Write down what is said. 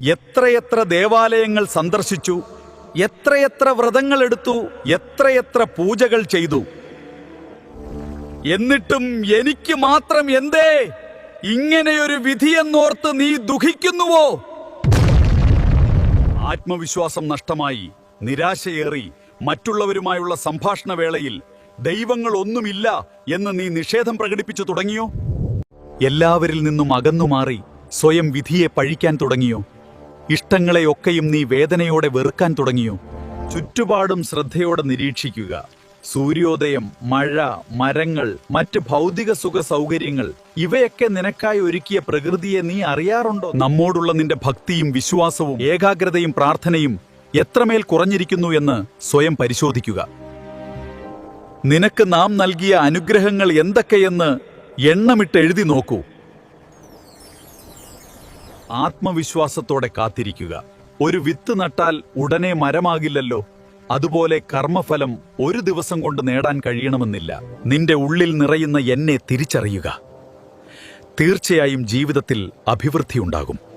എത്രയെത്ര ദേവാലയങ്ങൾ സന്ദർശിച്ചു, എത്രയെത്ര വ്രതങ്ങളെടുത്തു, എത്രയെത്ര പൂജകൾ ചെയ്തു. എന്നിട്ടും എനിക്ക് മാത്രം എന്തേ ഇങ്ങനെയൊരു വിധിയെന്നോർത്ത് നീ ദുഃഖിക്കുന്നുവോ? ആത്മവിശ്വാസം നഷ്ടമായി, നിരാശയേറി മറ്റുള്ളവരുമായുള്ള സംഭാഷണ വേളയിൽ ദൈവങ്ങൾ ഒന്നുമില്ല എന്ന് നീ നിഷേധം പ്രകടിപ്പിച്ചു തുടങ്ങിയോ? എല്ലാവരിൽ നിന്നും അകന്നുമാറി സ്വയം വിധിയെ പഴിക്കാൻ തുടങ്ങിയോ? ഇഷ്ടങ്ങളെയൊക്കെയും നീ വേദനയോടെ വെറുക്കാൻ തുടങ്ങിയോ? ചുറ്റുപാടും ശ്രദ്ധയോടെ നിരീക്ഷിക്കുക. സൂര്യോദയം, മഴ, മരങ്ങൾ, മറ്റ് ഭൗതിക സുഖ സൗകര്യങ്ങൾ ഇവയൊക്കെ നിനക്കായി ഒരുക്കിയ പ്രകൃതിയെ നീ അറിയാറുണ്ടോ? നമ്മോടുള്ള നിന്റെ ഭക്തിയും വിശ്വാസവും ഏകാഗ്രതയും പ്രാർത്ഥനയും എത്രമേൽ കുറഞ്ഞിരിക്കുന്നു എന്ന് സ്വയം പരിശോധിക്കുക. നിനക്ക് നാം നൽകിയ അനുഗ്രഹങ്ങൾ എന്തൊക്കെയെന്ന് എണ്ണമിട്ട് എഴുതി നോക്കൂ. ആത്മവിശ്വാസത്തോടെ കാത്തിരിക്കുക. ഒരു വിത്ത് നട്ടാൽ ഉടനെ മരമാകില്ലല്ലോ. അതുപോലെ കർമ്മഫലം ഒരു ദിവസം കൊണ്ട് നേടാൻ കഴിയണമെന്നില്ല. നിന്റെ ഉള്ളിൽ നിറയുന്ന എന്നെ തിരിച്ചറിയുക. തീർച്ചയായും ജീവിതത്തിൽ അഭിവൃദ്ധിയുണ്ടാകും.